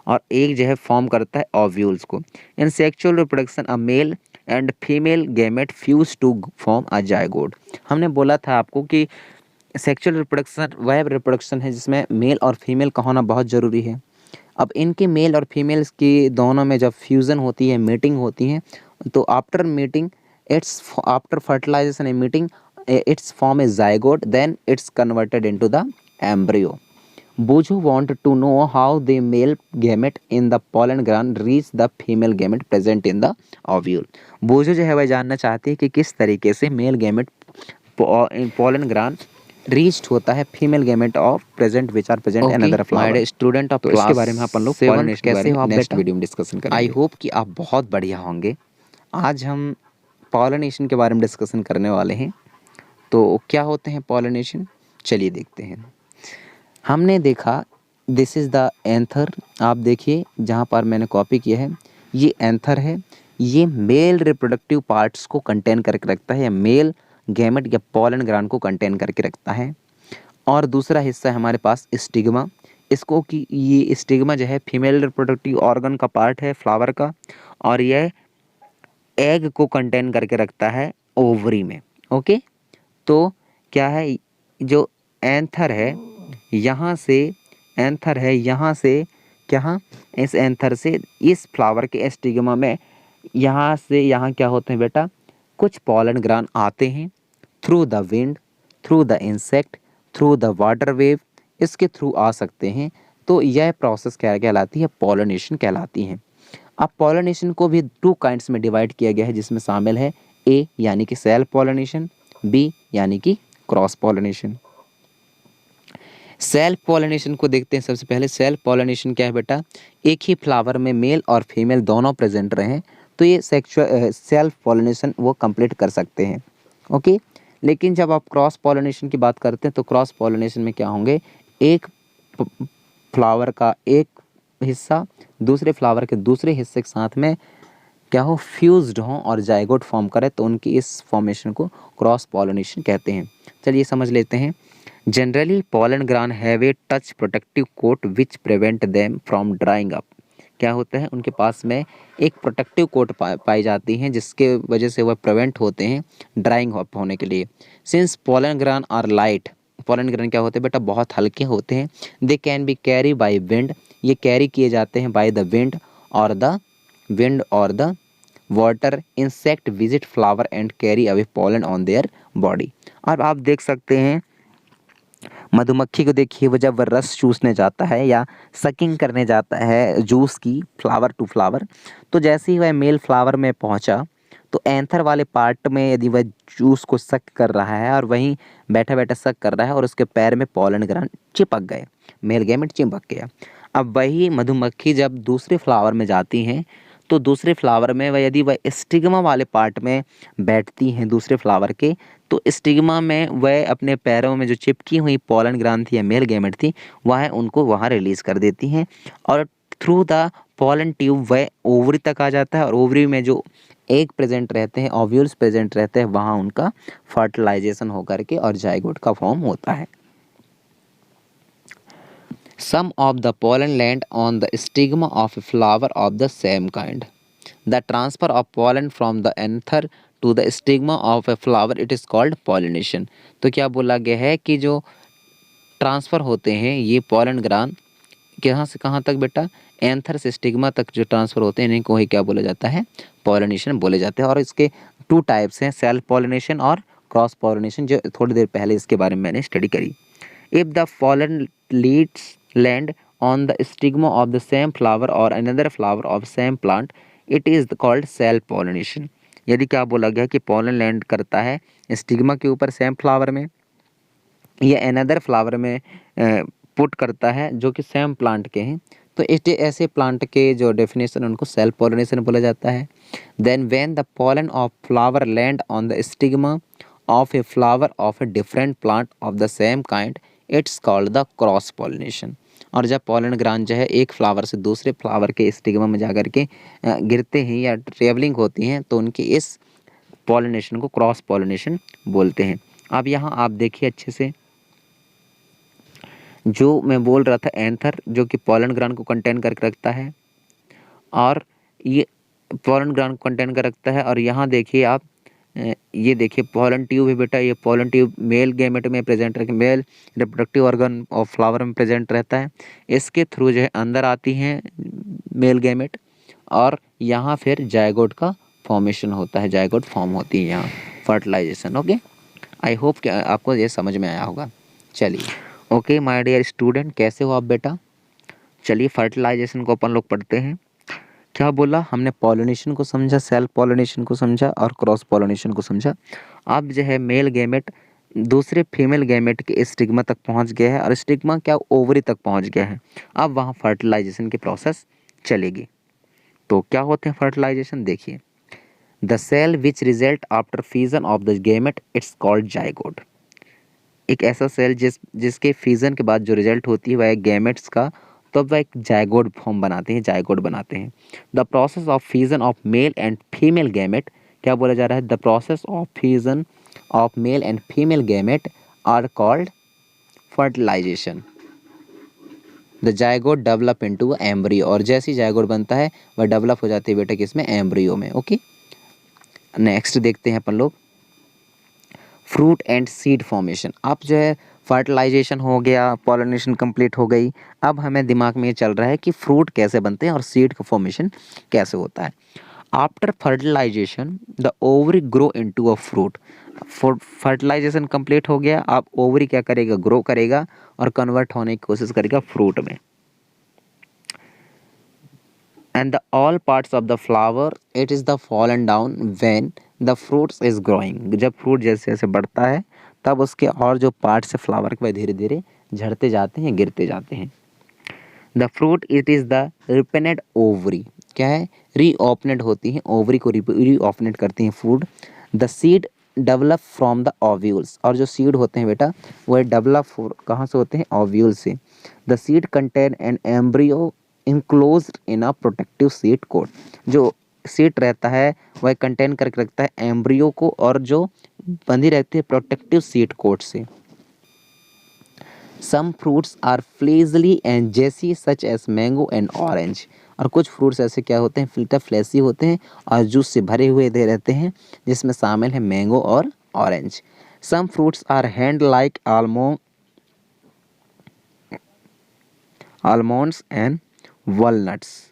और एक जो है फॉर्म करता है ओव्यूल्स को। In sexual reproduction a male and female gamete fuse to form a zygote. हमने बोला था आपको कि सेक्सुअल रिप्रोडक्शन वह रिप्रोडक्शन है जिसमें मेल और फीमेल का होना बहुत ज़रूरी है। अब इनके मेल और फीमेल्स की दोनों में जब फ्यूज़न होती है, मीटिंग होती है, तो after meeting it's after fertilization and meeting it's form a zygote, then it's converted into the embryo. Bojo want to know how the male gamete in the pollen gland reach the female gamete present in the ovule। बोझो जो है वह जानना चाहती है कि किस तरीके से male gamete pollen grain reached होता है female gamete of present which are present in other flower. Student of तो क्लास इसके बारे में अपन लोग 7 pollination के कैसे बारे हो में आप नेक्स्ट बेटा? वीडियो में डिस्कशन आई करेंगे। होप कि आप बहुत बढ़िया होंगे। आज हम पॉलिनेशन के बारे में डिस्कशन करने वाले हैं। तो क्या होते हैं पॉलिनेशन, चलिए देखते हैं। हमने देखा दिस इज़ द एंथर, आप देखिए जहाँ पर मैंने कॉपी किया है, ये एंथर है, ये मेल रिप्रोडक्टिव पार्ट्स को कंटेन करके रखता है, या मेल गैमेट या पॉलन ग्रांड को कंटेन करके रखता है। और दूसरा हिस्सा है हमारे पास स्टिग्मा, इसको कि ये स्टिग्मा जो है फीमेल रिप्रोडक्टिव ऑर्गन का पार्ट है फ्लावर का, और यह एग को कंटेन करके रखता है ओवरी में। ओके, तो क्या है, जो एंथर है यहाँ से, एंथर है यहाँ से, क्या, इस एंथर से इस फ्लावर के स्टिग्मा में यहाँ से यहाँ क्या होते हैं बेटा, कुछ पॉलन ग्रान आते हैं through the wind, through the insect, through the water wave, इसके थ्रू आ सकते हैं। तो यह प्रोसेस क्या कहलाती है, पॉलिनेशन कहलाती है। अब पॉलिनेशन को भी 2 काइंड्स में डिवाइड किया गया है, जिसमें शामिल है ए यानी कि सेल्फ पॉलिनेशन, बी यानी कि क्रॉस पॉलिनेशन। सेल्फ पॉलिनेशन को देखते हैं। सबसे पहले सेल्फ पॉलिनेशन क्या है बेटा, एक ही फ्लावर में मेल और फीमेल दोनों प्रेजेंट रहें तो ये सेल्फ पॉलिनेशन वो कंप्लीट कर सकते हैं। ओके, लेकिन जब आप क्रॉस पॉलिनेशन की बात करते हैं तो क्रॉस पॉलिनेशन में क्या होंगे, एक फ्लावर का एक हिस्सा दूसरे फ्लावर के दूसरे हिस्से के साथ में क्या हो, फ्यूज्ड हों और जाइगोट फॉर्म करे, तो उनकी इस फॉर्मेशन को क्रॉस पॉलिनेशन कहते हैं। चलिए समझ लेते हैं। Generally pollen grain have a tough protective coat which prevent them from drying up. क्या होता है, उनके पास में एक प्रोटेक्टिव कोट पाई जाती हैं जिसके वजह से वह प्रिवेंट होते हैं ड्राइंग अप होने के लिए। Since pollen grain are light, pollen grain क्या होते हैं बेटा, बहुत हल्के होते हैं। They can be carry by wind, ये कैरी किए जाते हैं बाय द विंड और the water. Insect visit flower and carry away pollen on their body. और आप देख सकते हैं मधुमक्खी को, देखिए वो जब वह रस चूसने जाता है या सकिंग करने जाता है जूस की फ्लावर टू फ्लावर, तो जैसे ही वह मेल फ्लावर में पहुंचा तो एंथर वाले पार्ट में यदि वह जूस को सक कर रहा है और वहीं बैठा बैठा सक कर रहा है और उसके पैर में पॉलन ग्रैंड चिपक गए, मेल गैमेट चिपक गया। अब वही मधुमक्खी जब दूसरे फ्लावर में जाती हैं तो दूसरे फ्लावर में वह यदि वह स्टिग्मा वाले पार्ट में बैठती हैं दूसरे फ्लावर के, तो स्टिग्मा में वह अपने पैरों में जो चिपकी हुई पॉलन ग्रैंड थी या मेल गैमेट थी वह उनको वहाँ रिलीज कर देती हैं, और थ्रू द पॉलन ट्यूब वह ओवरी तक आ जाता है, और ओवरी में जो एग प्रेजेंट रहते हैं, ओव्यूल्स प्रेजेंट रहते हैं, वहाँ उनका फर्टिलाइजेशन होकर के और जाइगोट का फॉर्म होता है। Some of the pollen land on the stigma of a flower of the same kind. The transfer of pollen from the anther to the stigma of a flower, it is called pollination। तो क्या बोला गया है कि जो transfer होते हैं ये पॉलन ग्रान कहाँ से कहाँ तक बेटा, एंथर से स्टिग्मा तक जो ट्रांसफ़र होते हैं इनको ही क्या बोला जाता है, पॉलिनेशन बोले जाते हैं। और इसके 2 टाइप्स हैं, सेल्फ पॉलिनेशन और क्रॉस पॉलिनेशन, जो थोड़ी देर पहले इसके बारे में मैंने स्टडी करी। If the pollen leaves land on the stigma of the same flower or another flower of same plant, it is called self pollination। यदि क्या बोला गया कि pollen लैंड करता है स्टिग्मा के ऊपर सेम फ्लावर में या अनदर फ्लावर में पुट करता है जो कि सेम प्लांट के हैं, तो इस ऐसे प्लांट के जो डेफिनेशन उनको सेल्फ पॉलिनेशन बोला जाता है। Then when the pollen of flower land on the stigma of a flower of a different plant of the same kind, it's called the cross pollination. और जब पॉलन ग्रान जो है एक flower से दूसरे फ्लावर के स्टिग्मा में जाकर के गिरते हैं या ट्रेवलिंग होती हैं, तो उनकी इस पॉलिनेशन को क्रॉस पॉलिनेशन बोलते हैं। अब यहाँ आप देखिए अच्छे से, जो मैं बोल रहा था एंथर जो कि पॉलन ग्रान को कंटेन करके रखता है, और ये पॉलन ग्रान को कंटेन कर रखता है। और यहाँ देखिए आप, ये देखिए पॉलन ट्यूब है बेटा, ये पॉलन ट्यूब मेल गैमेट में प्रेजेंट रखे, mail reproductive organ of flower में प्रेजेंट रहता है। इसके थ्रू जो है अंदर आती हैं मेल गैमेट, और यहाँ फिर जायगोट का फॉर्मेशन होता है, जायगोट फॉर्म होती है यहाँ, फर्टिलाइजेशन। ओके, आई होप कि आपको ये समझ में आया होगा। चलिए, ओके माय डियर स्टूडेंट, कैसे हो आप बेटा? चलिए फर्टिलाइजेशन को अपन लोग पढ़ते हैं। क्या बोला हमने? पॉलिनेशन को समझा, सेल्फ पॉलिनेशन को समझा और क्रॉस पॉलिनेशन को समझा। अब जो है मेल गैमेट दूसरे फीमेल गैमेट के स्टिग्मा तक पहुंच गया है, और स्टिग्मा क्या ओवरी तक पहुंच गया है। अब वहाँ फर्टिलाइजेशन की प्रोसेस चलेगी। तो क्या होते हैं फर्टिलाइजेशन? देखिए, the cell which result after fusion of the gamete it's called zygote. एक ऐसा सेल जिसके फ्यूजन के बाद जो रिजल्ट होती है वह एक गैमेट्स का, तो वह एक जायगोट फॉर्म बनाते हैं, जायगोट बनाते हैं। The process of fusion of male and female gamete, क्या बोला जा रहा है? The process of fusion of male and female gamete are called fertilization. The zygote develop into embryo, और जैसी जायगोट बनता है वह डेवलप हो जाती है बेटा किसमें? एम्ब्रियो में। ओके, नेक्स्ट देखते हैं अपन लोग फ्रूट एंड सीड फॉर्मेशन। अब जो है फर्टिलाइजेशन हो गया, पॉलिनेशन कंप्लीट हो गई। अब हमें दिमाग में ये चल रहा है कि फ्रूट कैसे बनते हैं और सीड का फॉर्मेशन कैसे होता है। After fertilization the ovary grow into a fruit. Fertilization complete हो गया, अब ओवरी क्या करेगा? ग्रो करेगा और कन्वर्ट होने की कोशिश करेगा फ्रूट में। and the all parts of the flower it is the fallen down when the fruits is growing। जब फ्रूट जैसे जैसे बढ़ता है तब उसके और जो पार्ट्स है फ्लावर के वह धीरे धीरे झड़ते जाते हैं, गिरते जाते हैं। The fruit it is the ripened ovary, क्या है? रीओपनेड होती हैं, ओवरी को रीओपनेड करती हैं fruit. The seed develop from the ovules, और जो सीड होते हैं बेटा वह डेवलप कहाँ से होते हैं? ओव्यूल से। The seed contain an embryo enclosed in a protective seed coat. जो सीड रहता है वह कंटेन करके रखता है एम्ब्रियो को, और जो बंधी रहती है प्रोटेक्टिव सीड कोट से। Some fruits are fleshy and juicy such as mango and orange, और कुछ फ्रूट्स ऐसे क्या होते हैं? फिल्टर फ्लैसी होते हैं और जूस से भरे हुए दे रहते हैं, जिसमें शामिल है मैंगो और orange. Some fruits are hard like almonds and walnuts.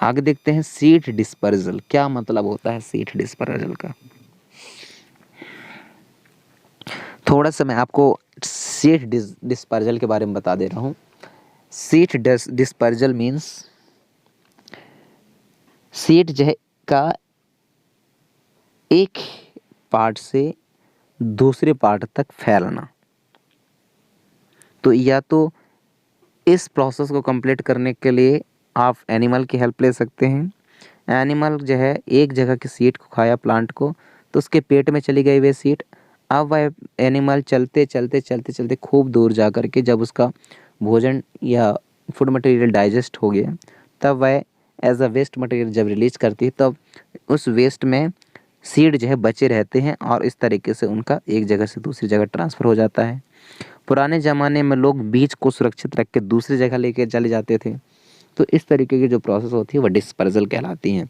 आगे देखते हैं सीड डिस्पर्जल। क्या मतलब होता है सीड डिस्पर्जल का? थोड़ा सा मैं आपको सीड डिस्पर्जल के बारे में बता दे रहा हूँ। सीड डिस्पर्जल मीन्स सीड जो है का एक पार्ट से दूसरे पार्ट तक फैलना। तो या तो इस प्रोसेस को कंप्लीट करने के लिए आप एनिमल की हेल्प ले सकते हैं। एनिमल जो है एक जगह की सीड को खाया, प्लांट को, तो उसके पेट में चली गई वे सीड। अब वह एनिमल चलते चलते चलते चलते खूब दूर जा कर के जब उसका भोजन या फूड मटेरियल डाइजेस्ट हो गया, तब वह एज अ वेस्ट मटेरियल जब रिलीज करती है, तब उस वेस्ट में सीड जो है बचे रहते हैं, और इस तरीके से उनका एक जगह से दूसरी जगह ट्रांसफ़र हो जाता है। पुराने ज़माने में लोग बीज को सुरक्षित रख के दूसरी जगह लेके चले जाते थे। तो इस तरीके की जो प्रोसेस होती है वह डिस्पर्जल कहलाती हैं।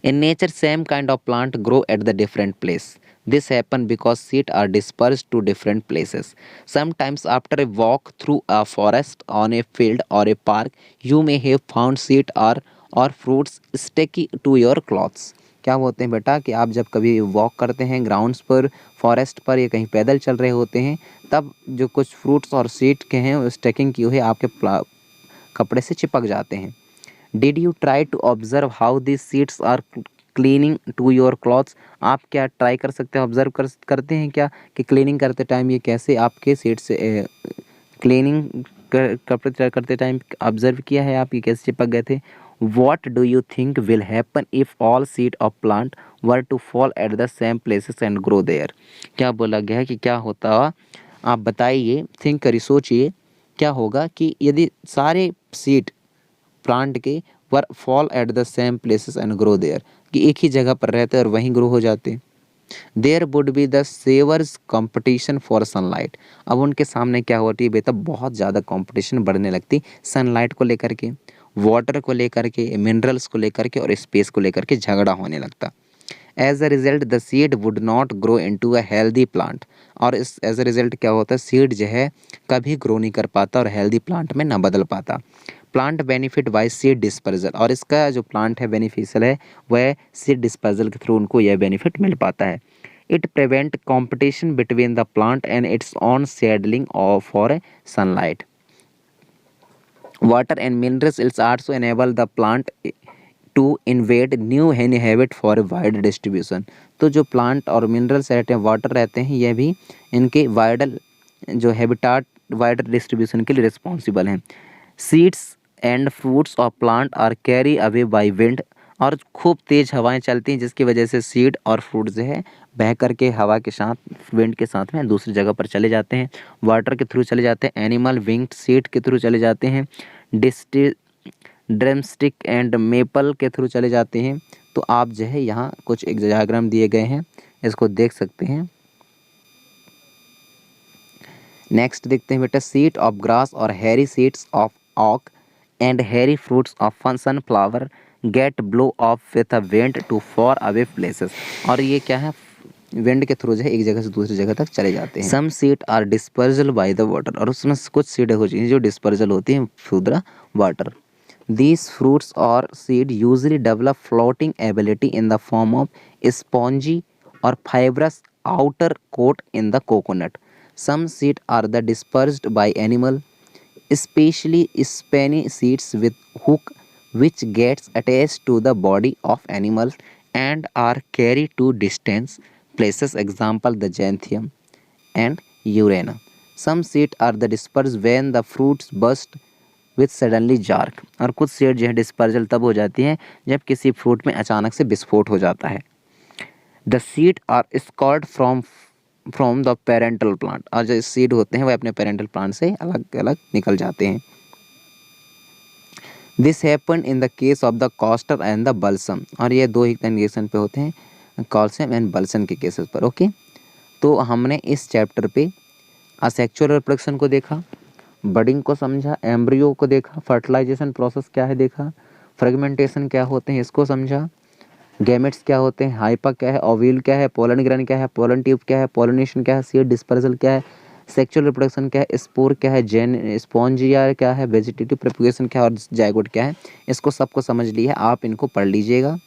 In nature, same kind of plant grow at the different place. This happen because seeds are dispersed to different places. Sometimes after a walk through a forest, on a field or a park, you may have found seed or fruits sticky to your clothes. क्या होते हैं बेटा कि आप जब कभी walk करते हैं ग्राउंड्स पर, फॉरेस्ट पर, या कहीं पैदल चल रहे होते हैं, तब जो कुछ फ्रूट्स और सीड के हैं वो स्टेकिंग की हुई आपके कपड़े से चिपक जाते हैं। Did you try to observe how this seeds are clinging to your clothes? आप क्या ट्राई कर सकते हैं, ऑब्जर्व करते हैं क्या कि क्लीनिंग करते टाइम ये कैसे आपके सीड से क्लीनिंग करते टाइम ऑब्जर्व किया है आप, ये कैसे चिपक गए थे? What do you think will happen if all seed of plant were to fall at the same places and grow there? क्या बोला गया है कि क्या होता, आप बताइए, थिंक करिए, सोचिए क्या होगा कि यदि सारे सीड प्लांट के were fall at the same places and grow there, कि एक ही जगह पर रहते और वहीं ग्रो हो जाते। There would be the severe competition for sunlight. अब उनके सामने क्या होती है बेटा, बहुत ज़्यादा कंपटीशन बढ़ने लगती सनलाइट को लेकर के, वाटर को लेकर के, मिनरल्स को लेकर के और स्पेस को लेकर के झगड़ा होने लगता। As a result the seed would not grow into a healthy plant. और इस एज अ रिजल्ट क्या होता है, सीड जो है कभी ग्रो नहीं कर पाता और हेल्दी प्लांट में ना बदल पाता। Plant benefit by seed dispersal, और इसका जो प्लांट है बेनिफिशियल है वह सीड डिस्पर्जल के थ्रू उनको यह बेनिफिट मिल पाता है। It prevent competition between the plant and its own seedling of for sunlight. Water and minerals is also enable the plant to invade new habitat for wide distribution। तो जो plant और minerals रहते हैं, water रहते हैं, यह भी इनके वाइडल जो हैबिटाट वाइडर डिस्ट्रीब्यूशन के लिए रिस्पॉन्सिबल हैं। Seeds and fruits of plant are carry away by wind, और खूब तेज़ हवाएं चलती हैं जिसकी वजह से सीड और फ्रूट जो है बह करके हवा के साथ, विंड के साथ में दूसरी जगह पर चले जाते हैं। वाटर के थ्रू चले जाते हैं, एनिमल विंग्ड सीड के थ्रू चले जाते हैं, डिस्टि ड्रमस्टिक एंड मेपल के थ्रू चले जाते हैं। तो आप जो है यहाँ कुछ एक डायग्राम दिए गए हैं, इसको देख सकते हैं। नेक्स्ट देखते हैं बेटा, सीड ऑफ ग्रास और hairy seeds of oak and hairy fruits of sunflower get blow off with a wind to far away places. और ये क्या है, विंड के थ्रू जो है एक जगह से दूसरी जगह तक चले जाते हैं। Some seed are dispersal by the water, और उसमें कुछ सीड होती हैं जो डिस्पर्जल होती हैं through the water. These fruits or seed usually develop floating ability in the form of spongy or fibrous outer coat in the coconut. Some seeds are the dispersed by animal, especially spiny seeds with hook which gets attached to the body of animals and are carried to distant places. Example the Xanthium and Urena. Some seeds are the dispersed when the fruits burst with suddenly jerk, और कुछ seed जो है dispersal तब हो जाती हैं जब किसी फ्रूट में अचानक से विस्फोट हो जाता है। The seed are scattered from the parental plant, और जो सीड होते हैं वह अपने पेरेंटल प्लांट से अलग अलग निकल जाते हैं। This happen in the case of the castor and the balsam, और ये दो ही कंडीशन पे होते हैं, कॉल्शियम एंड बल्सन के केसेस पर। ओके, तो हमने इस चैप्टर पे असेक्सुअल रिप्रोडक्शन को देखा, बडिंग को समझा, एम्ब्रियो को देखा, फर्टिलाइजेशन प्रोसेस क्या है देखा, फ्रेगमेंटेशन क्या होते हैं इसको समझा, गैमेट्स क्या होते हैं, हाइपा क्या है, ओव्यूल क्या है, पोलन ग्रेन क्या है, पोलन ट्यूब क्या है, पोलिनेशन क्या है, सीड डिस्पर्सल क्या है, सेक्सुअल रिप्रोडक्शन क्या है, स्पोर क्या है, जेन स्पॉन्जिया क्या है, वेजिटेटिव प्रोपगेशन क्या है और जायगोट क्या है, इसको सबको समझ लिया है। आप इनको पढ़ लीजिएगा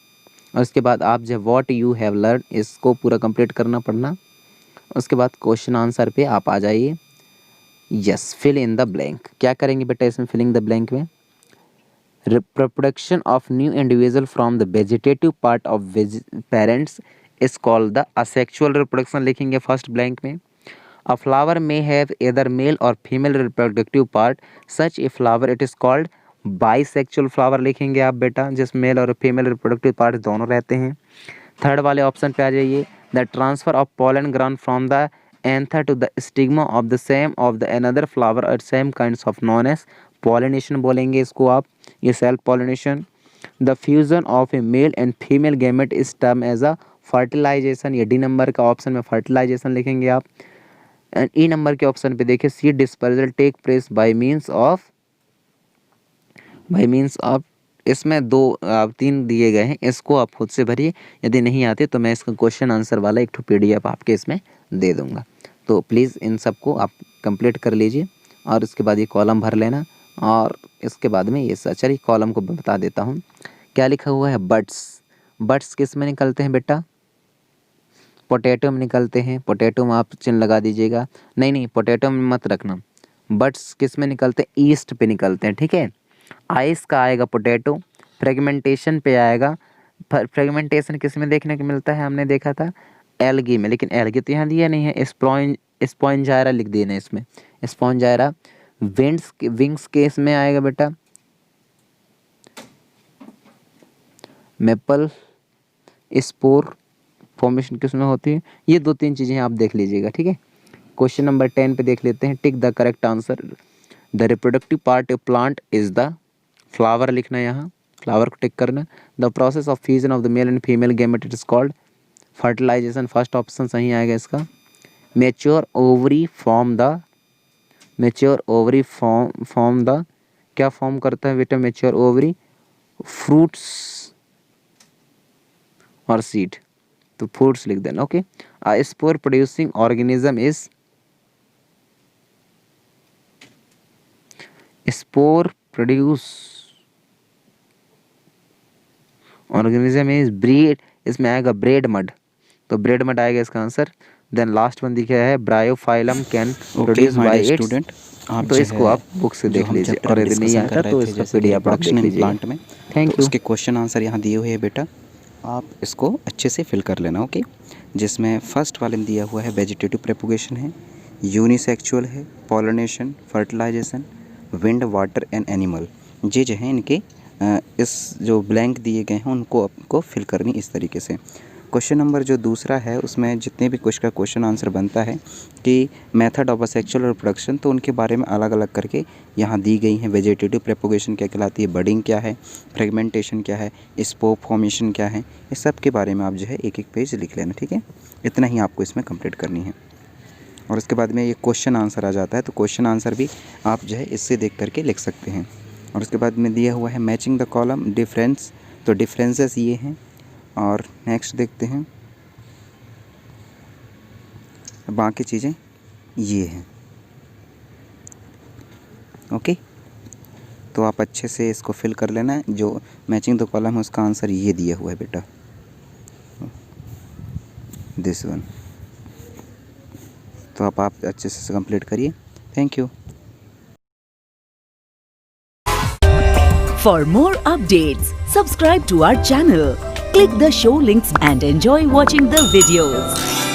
और उसके बाद आप जो व्हाट यू हैव लर्न इसको पूरा कंप्लीट करना पड़ना। उसके बाद क्वेश्चन आंसर पे आप आ जाइए। Yes, fill in the blank. क्या करेंगे बेटा इसमें फिलिंग द ब्लैंक में? reproduction of new individual from the vegetative part of parents is called the asexual reproduction लिखेंगे फर्स्ट ब्लैंक में। A flower may have either male or female reproductive part, such a flower it is called bisexual flower लिखेंगे आप बेटा, जिस mail और female reproductive part दोनों रहते हैं। थर्ड वाले ऑप्शन पे आ जाइए, the transfer of pollen grains from the anther to the stigma of the same of the another flower और same kinds of known as pollination बोलेंगे इसको आप, ये self pollination. The fusion of a male and female gamete is term as a fertilization, ये D number का option में fertilization लिखेंगे आप। एंड ई नंबर के ऑप्शन पे देखिए, seed dispersal take place by means of इसमें दो तीन दिए गए हैं, इसको आप खुद से भरिए। यदि नहीं आते तो मैं इसका क्वेश्चन आंसर वाला एक ठो PDF आपके इसमें दे दूंगा, तो प्लीज़ इन सबको आप कंप्लीट कर लीजिए और उसके बाद ये कॉलम भर लेना। और इसके बाद में ये चलिए कॉलम को बता देता हूँ क्या लिखा हुआ है। बड्स, बड्स किस में निकलते हैं बेटा? पोटैटो में निकलते हैं। पोटैटो में आप चिन्ह लगा दीजिएगा, नहीं पोटैटो में मत रखना। बड्स किस में निकलते हैं? ईस्ट पे निकलते हैं, ठीक है। आइस का आएगा पोटैटो, फ्रेगमेंटेशन पे आएगा। फ्रेगमेंटेशन किस में देखने को मिलता है? हमने देखा था एल्गी में, लेकिन एल्गी तो यहाँ दिया नहीं है। स्पॉन्जायरा लिख देना इसमें, स्पॉन्जायरा विंग्स केस में आएगा बेटा मेपल स्पोर फॉर्मेशन किसमें होती है। ये 2-3 चीज़ें आप देख लीजिएगा, ठीक है। क्वेश्चन नंबर 10 पे देख लेते हैं। Tick the correct answer. The reproductive part of plant is the flower लिखना है यहाँ, फ्लावर को टिक करना। The process of fusion of the male and female gamete it is called fertilization, first option सही आएगा इसका। Mature ovary form the, mature ovary form the, क्या form करता है बेटा मेच्योर ओवरी, फ्रूट्स और सीड, तो फ्रूट्स लिख देना, okay. Spore producing organism is, spore produce organism is breed, इसमें आएगा ब्रेड मड, तो ब्रेड मड आएगा इसका आंसर। देन लास्ट वन दिखा है Bryophyllum can produce by it's student, आप तो इसको आप बुक से देख लीजिए और यदि नहीं आता तो इसका पीडीएफ आप देख लीजिए प्लांट में। Thank you. उसके क्वेश्चन आंसर यहाँ दिए हुए हैं बेटा, आप इसको अच्छे से फिल कर लेना, ओके। जिसमें फर्स्ट वाले में दिया हुआ है वेजिटेटिव प्रोपगेशन है, यूनिसेक्सुअल है, pollination, fertilization, wind, water and animal. ये जो है इनके इस जो ब्लैंक दिए गए हैं उनको आपको फिल करनी इस तरीके से। क्वेश्चन नंबर जो दूसरा है उसमें जितने भी कुछ का क्वेश्चन आंसर बनता है कि मेथड ऑफ सेक्सुअल रिप्रोडक्शन, तो उनके बारे में अलग अलग करके यहाँ दी गई हैं। वेजिटेटिव प्रोपगेशन क्या कहलाती है, बडिंग क्या है, फ्रेगमेंटेशन क्या है, स्पोर फॉर्मेशन क्या है, इस सब के बारे में आप जो है एक एक पेज लिख लेना, ठीक है। इतना ही आपको इसमें कंप्लीट करनी है। और उसके बाद में ये क्वेश्चन आंसर आ जाता है, तो क्वेश्चन आंसर भी आप जो है इससे देख करके लिख सकते हैं। और उसके बाद में दिया हुआ है मैचिंग द कॉलम डिफरेंस, तो डिफरेंसेस ये हैं। और नेक्स्ट देखते हैं, बाकी चीज़ें ये हैं, ओके। तो आप अच्छे से इसको फिल कर लेना है। जो मैचिंग द कॉलम है उसका आंसर ये दिया हुआ है बेटा, दिस वन। तो आप अच्छे से कंप्लीट करिए। Thank you. For more updates, subscribe to our channel, click the show links and enjoy watching the videos.